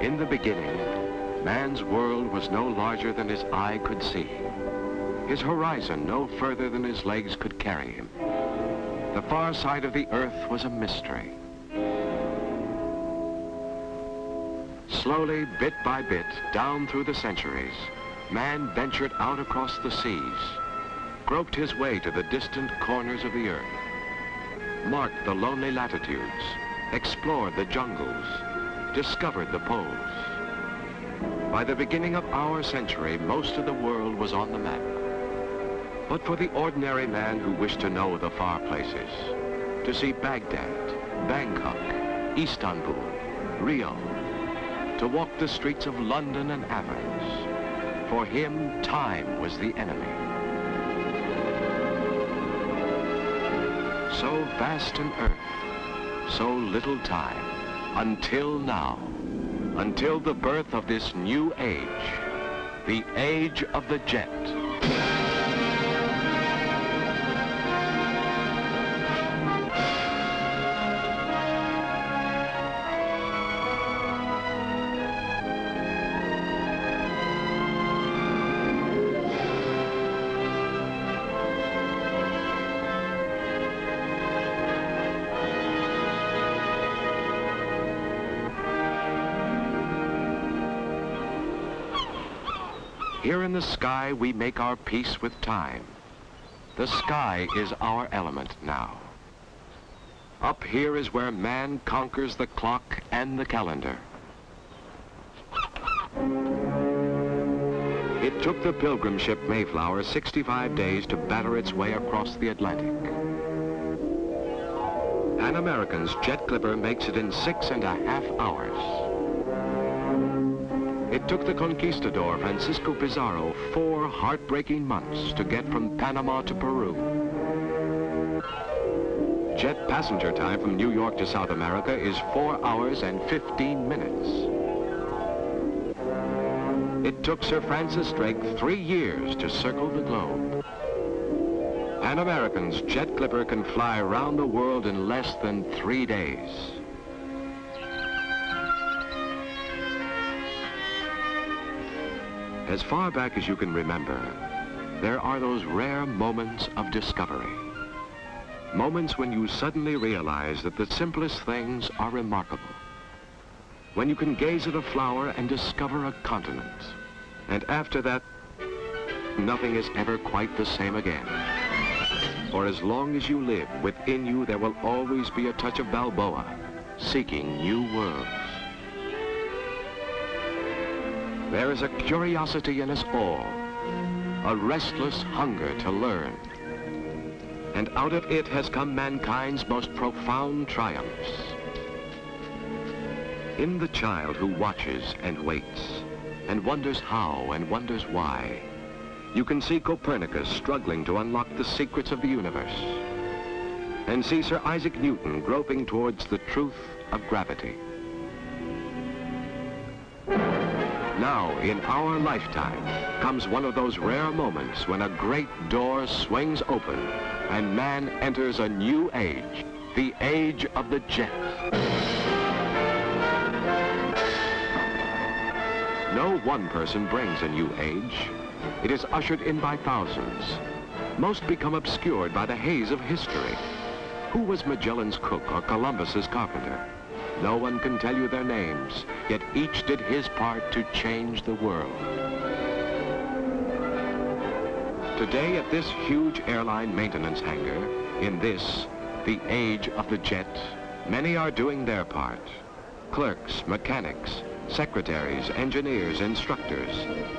In the beginning, man's world was no larger than his eye could see. His horizon no further than his legs could carry him. The far side of the earth was a mystery. Slowly, bit by bit, down through the centuries, man ventured out across the seas, groped his way to the distant corners of the earth, marked the lonely latitudes, explored the jungles, discovered the poles. By the beginning of our century, most of the world was on the map. But for the ordinary man who wished to know the far places, to see Baghdad, Bangkok, Istanbul, Rio, to walk the streets of London and Athens, for him, time was the enemy. So vast an earth, so little time, until now, until the birth of this new age, the age of the jet. Here in the sky, we make our peace with time. The sky is our element now. Up here is where man conquers the clock and the calendar. It took the pilgrim ship Mayflower 65 days to batter its way across the Atlantic. An American's jet clipper makes it in 6.5 hours. It took the conquistador Francisco Pizarro 4 heartbreaking months to get from Panama to Peru. Jet passenger time from New York to South America is 4 hours and 15 minutes. It took Sir Francis Drake 3 years to circle the globe. An American's jet clipper can fly around the world in less than 3 days. As far back as you can remember, there are those rare moments of discovery. Moments when you suddenly realize that the simplest things are remarkable. When you can gaze at a flower and discover a continent. And after that, nothing is ever quite the same again. For as long as you live, within you there will always be a touch of Balboa, seeking new worlds. There is a curiosity in us all, a restless hunger to learn. And out of it has come mankind's most profound triumphs. In the child who watches and waits, and wonders how and wonders why, you can see Copernicus struggling to unlock the secrets of the universe, and see Sir Isaac Newton groping towards the truth of gravity. Now, in our lifetime, comes one of those rare moments when a great door swings open and man enters a new age, the age of the jet. No one person brings a new age. It is ushered in by thousands. Most become obscured by the haze of history. Who was Magellan's cook or Columbus's carpenter? No one can tell you their names, yet each did his part to change the world. Today at this huge airline maintenance hangar, in this, the age of the jet, many are doing their part. Clerks, mechanics, secretaries, engineers, instructors,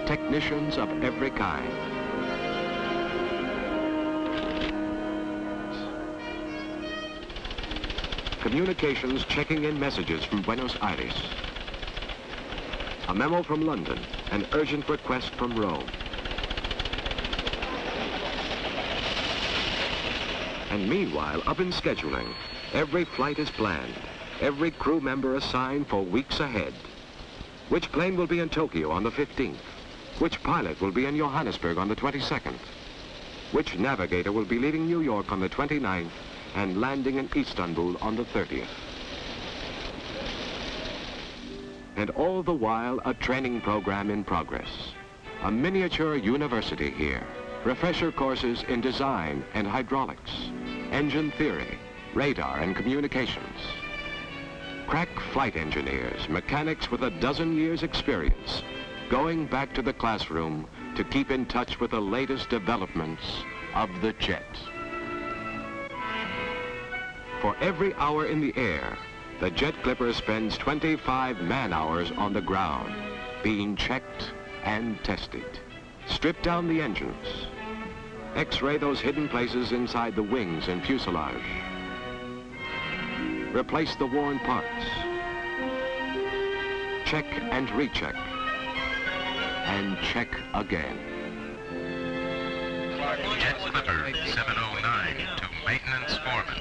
technicians of every kind. Communications checking in messages from Buenos Aires. A memo from London, an urgent request from Rome. And meanwhile, up in scheduling, every flight is planned, every crew member assigned for weeks ahead. Which plane will be in Tokyo on the 15th? Which pilot will be in Johannesburg on the 22nd? Which navigator will be leaving New York on the 29th and landing in Istanbul on the 30th? And all the while, a training program in progress. A miniature university here. Refresher courses in design and hydraulics, engine theory, radar and communications. Crack flight engineers, mechanics with a dozen years experience, going back to the classroom to keep in touch with the latest developments of the jet. For every hour in the air, the jet clipper spends 25 man-hours on the ground, being checked and tested. Strip down the engines. X-ray those hidden places inside the wings and fuselage. Replace the worn parts. Check and recheck. And check again. Jet Clipper 709 to maintenance foreman.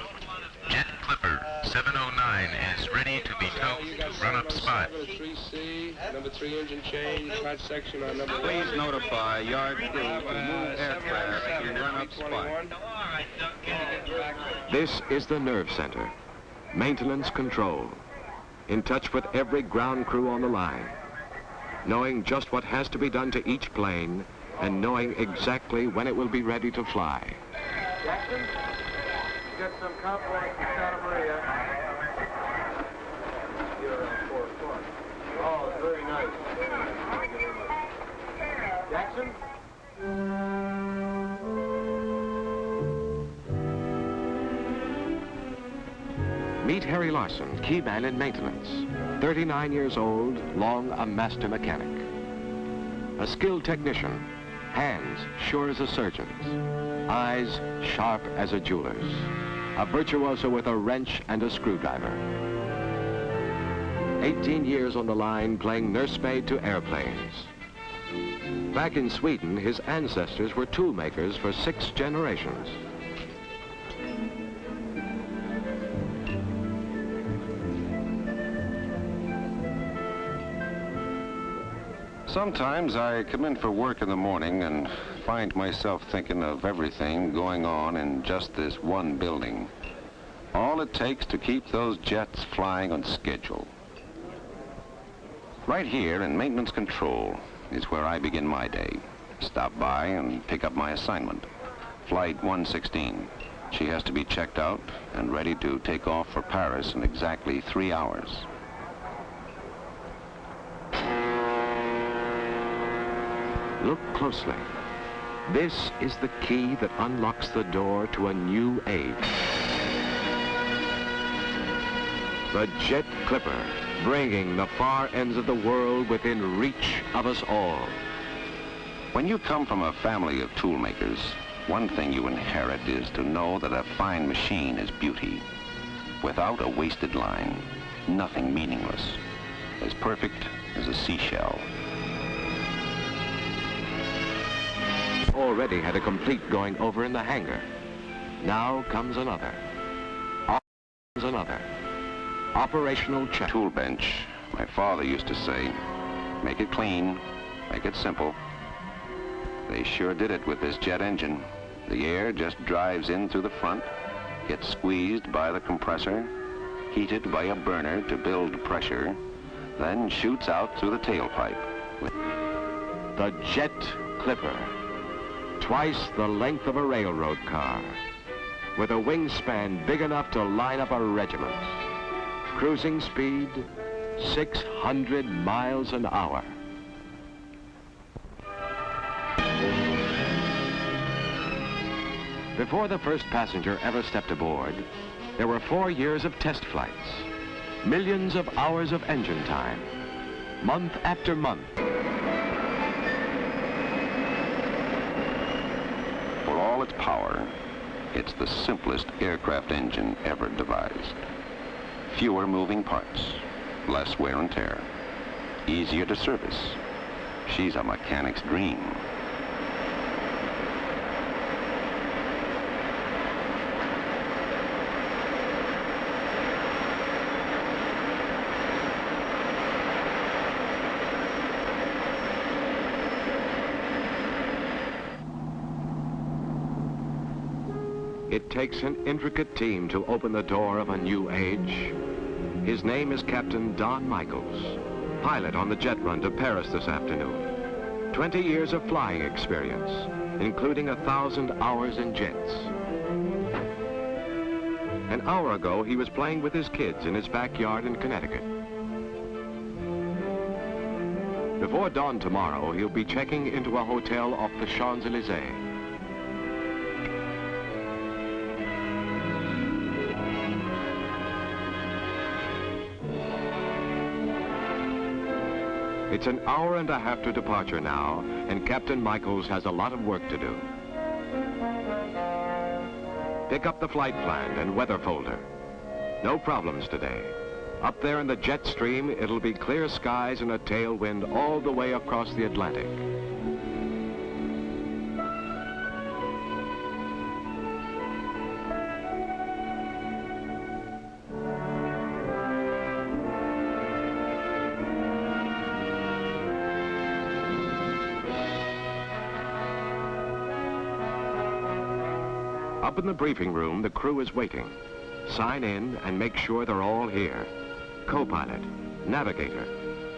Jet Clipper 709 is ready to be towed to run up spot. Number 3C, number 3 engine change, hot section on number 1. Please notify yard crew to move aircraft to run up spot. This is the nerve center. Maintenance control. In touch with every ground crew on the line. Knowing just what has to be done to each plane and knowing exactly when it will be ready to fly. Jackson, you got some compliments from Santa Maria. Oh, very nice. Thank you very much. Jackson? Meet Harry Larson, key man in maintenance. 39 years old, long a master mechanic. A skilled technician, hands sure as a surgeon's, eyes sharp as a jeweler's. A virtuoso with a wrench and a screwdriver. 18 years on the line playing nursemaid to airplanes. Back in Sweden, his ancestors were tool makers for 6 generations. Sometimes I come in for work in the morning and find myself thinking of everything going on in just this one building. All it takes to keep those jets flying on schedule. Right here in maintenance control is where I begin my day. Stop by and pick up my assignment. Flight 116. She has to be checked out and ready to take off for Paris in exactly 3 hours. Look closely. This is the key that unlocks the door to a new age. The Jet Clipper, bringing the far ends of the world within reach of us all. When you come from a family of tool makers, one thing you inherit is to know that a fine machine is beauty. Without a wasted line, nothing meaningless. As perfect as a seashell. Already had a complete going over in the hangar. Now comes another. Comes another. Operational check. Tool bench. My father used to say, make it clean, make it simple. They sure did it with this jet engine. The air just drives in through the front, gets squeezed by the compressor, heated by a burner to build pressure, then shoots out through the tailpipe. The Jet Clipper. Twice the length of a railroad car, with a wingspan big enough to line up a regiment. Cruising speed, 600 miles an hour. Before the first passenger ever stepped aboard, there were 4 years of test flights, millions of hours of engine time, month after month. For all its power, it's the simplest aircraft engine ever devised. Fewer moving parts, less wear and tear, easier to service. She's a mechanic's dream. It takes an intricate team to open the door of a new age. His name is Captain Don Michaels. pilot on the jet run to Paris this afternoon. 20 years of flying experience, including 1,000 hours in jets. An hour ago, he was playing with his kids in his backyard in Connecticut. Before dawn tomorrow, he'll be checking into a hotel off the Champs-Élysées. It's an hour and a half to departure now, and Captain Michaels has a lot of work to do. Pick up the flight plan and weather folder. No problems today. Up there in the jet stream, it'll be clear skies and a tailwind all the way across the Atlantic. Up in the briefing room, the crew is waiting. Sign in and make sure they're all here. Co-pilot, navigator,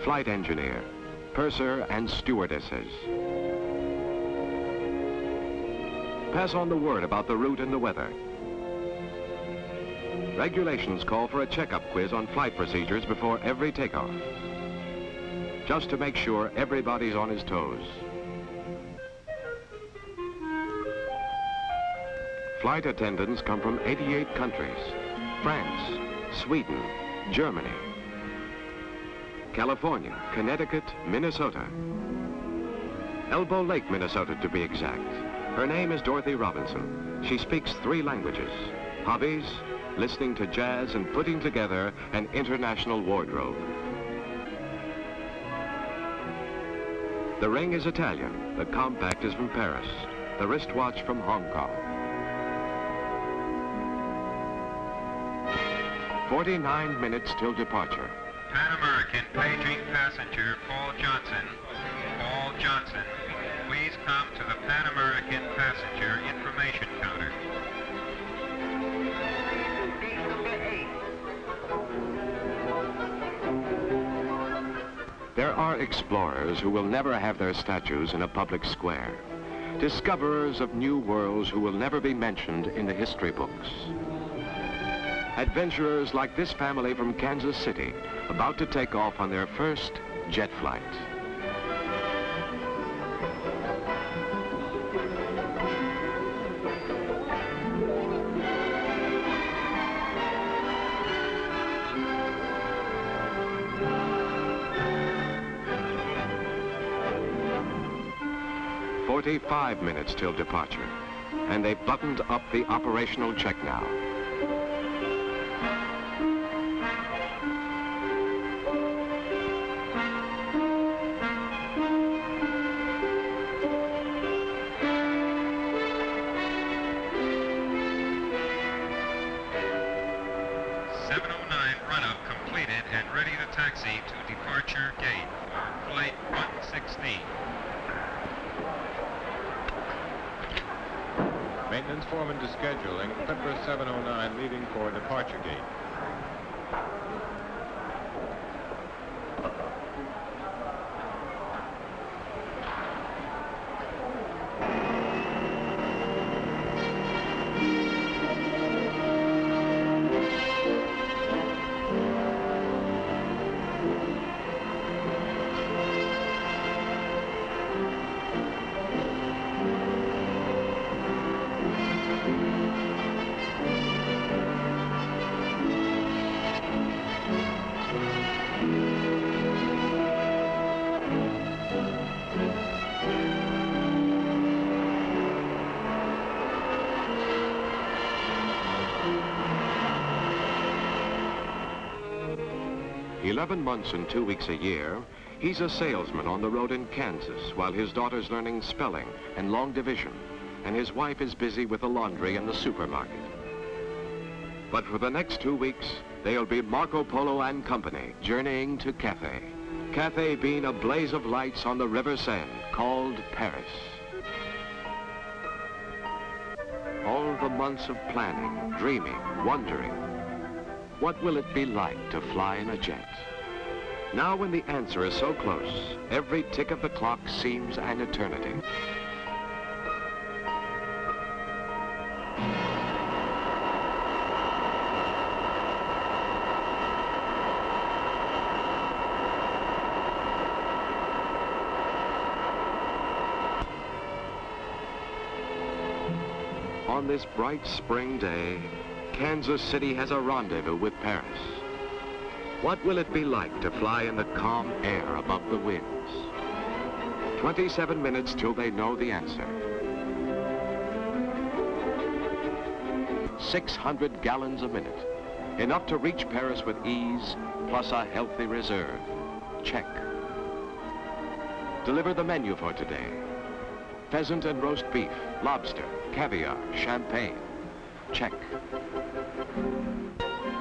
flight engineer, purser, and stewardesses. Pass on the word about the route and the weather. Regulations call for a checkup quiz on flight procedures before every takeoff, just to make sure everybody's on his toes. Flight attendants come from 88 countries: France, Sweden, Germany, California, Connecticut, Minnesota. Elbow Lake, Minnesota, to be exact. Her name is Dorothy Robinson. She speaks 3 languages. Hobbies: listening to jazz and putting together an international wardrobe. The ring is Italian. The compact is from Paris. The wristwatch from Hong Kong. 49 minutes till departure. Pan American paging passenger Paul Johnson. Paul Johnson, please come to the Pan American passenger information counter. There are explorers who will never have their statues in a public square. Discoverers of new worlds who will never be mentioned in the history books. Adventurers like this family from Kansas City, about to take off on their first jet flight. "45 minutes till departure, and they've buttoned up the operational check now. Taxi to departure gate for flight 116. Maintenance foreman to scheduling, Clipper 709 leaving for departure gate. "11 months and 2 weeks a year, he's a salesman on the road in Kansas while his daughter's learning spelling and long division, and his wife is busy with the laundry and the supermarket. But for the next 2 weeks, they'll be Marco Polo and company journeying to Cathay. Cathay being a blaze of lights on the River Seine called Paris. All the months of planning, dreaming, wondering. What will it be like to fly in a jet? Now when the answer is so close, every tick of the clock seems an eternity. On this bright spring day, Kansas City has a rendezvous with Paris. What will it be like to fly in the calm air above the winds? 27 minutes till they know the answer. 600 gallons a minute. Enough to reach Paris with ease, plus a healthy reserve. Check. Deliver the menu for today. Pheasant and roast beef, lobster, caviar, champagne. Check.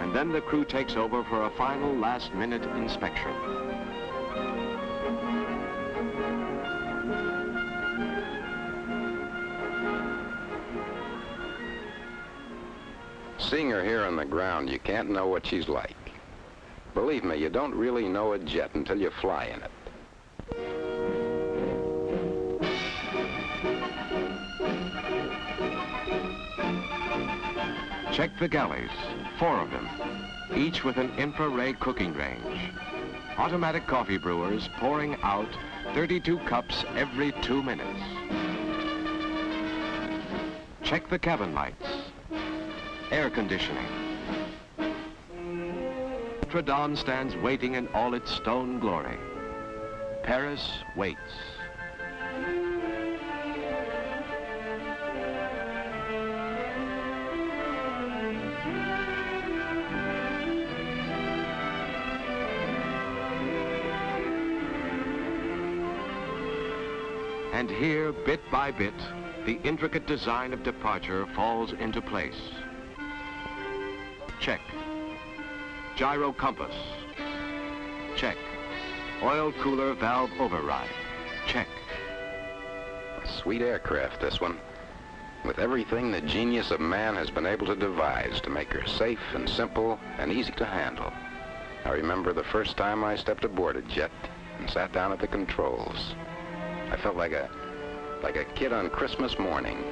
And then the crew takes over for a final last-minute inspection. Seeing her here on the ground, you can't know what she's like. Believe me, you don't really know a jet until you fly in it. Check the galleys, 4 of them, each with an infrared cooking range. Automatic coffee brewers pouring out 32 cups every 2 minutes. Check the cabin lights, air conditioning. Notre Dame stands waiting in all its stone glory. Paris waits. And here, bit by bit, the intricate design of departure falls into place. Check. Gyro compass. Check. Oil cooler valve override. Check. A sweet aircraft, this one. With everything the genius of man has been able to devise to make her safe and simple and easy to handle. I remember the first time I stepped aboard a jet and sat down at the controls. I felt like a kid on Christmas morning.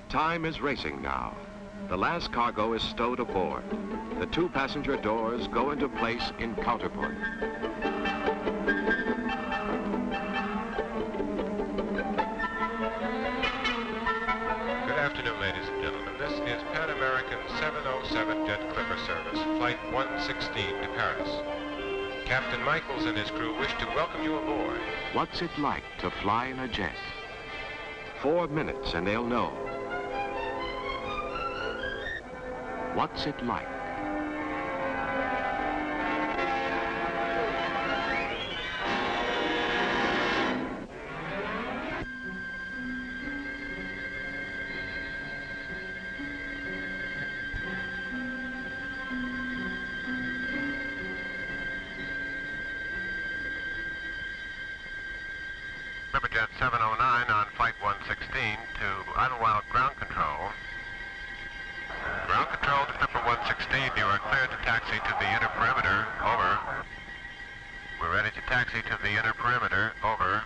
Time is racing now. The last cargo is stowed aboard. The 2 passenger doors go into place in counterport. Good afternoon, ladies and gentlemen. This is Pan American 707 Jet Clipper Service, Flight 116 to Paris. Captain Michaels and his crew wish to welcome you aboard. What's it like to fly in a jet? 4 minutes and they'll know. What's it like? Clipperjet 709 on Flight 116 to Idlewild Ground Control. Ground Control to Clipper 116, you are cleared to taxi to the inner perimeter, over. We're ready to taxi to the inner perimeter, over.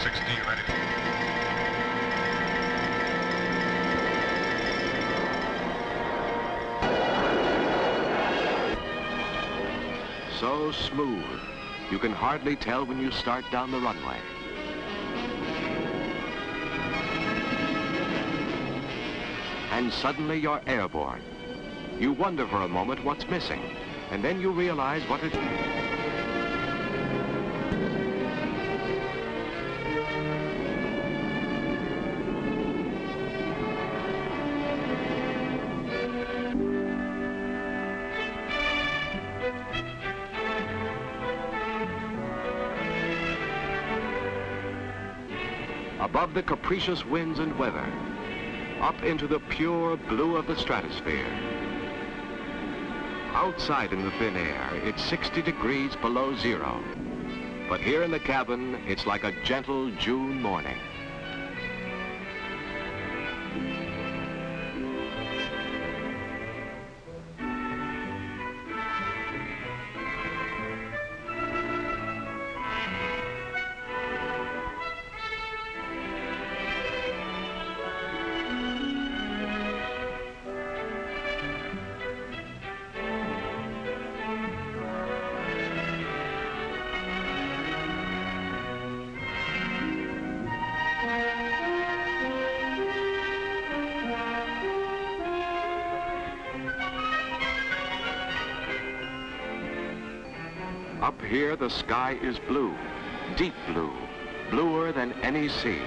116 ready. So smooth, you can hardly tell when you start down the runway. And suddenly you're airborne. You wonder for a moment what's missing, and then you realize what it is. Above the capricious winds and weather, up into the pure blue of the stratosphere. Outside in the thin air, it's 60 degrees below zero. But here in the cabin, it's like a gentle June morning. Up here, the sky is blue, deep blue, bluer than any sea.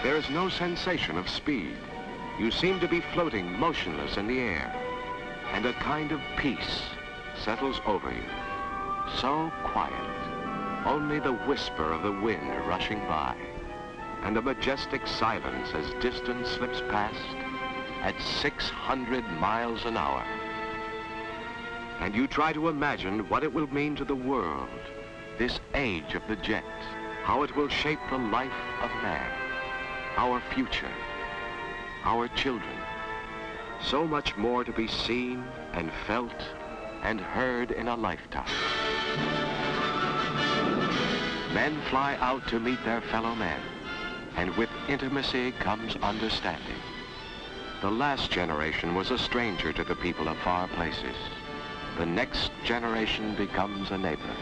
There is no sensation of speed. You seem to be floating motionless in the air, and a kind of peace settles over you. So quiet, only the whisper of the wind rushing by, and a majestic silence as distance slips past at 600 miles an hour. And you try to imagine what it will mean to the world, this age of the jet, how it will shape the life of man, our future, our children. So much more to be seen and felt and heard in a lifetime. Men fly out to meet their fellow men, and with intimacy comes understanding. The last generation was a stranger to the people of far places. The next generation becomes a neighbor.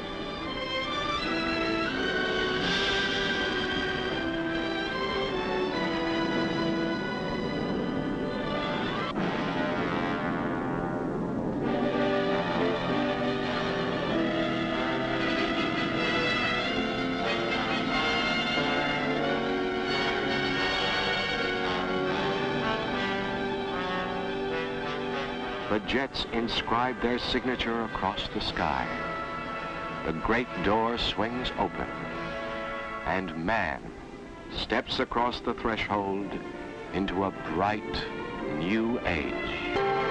The jets inscribe their signature across the sky. The great door swings open, and man steps across the threshold into a bright new age.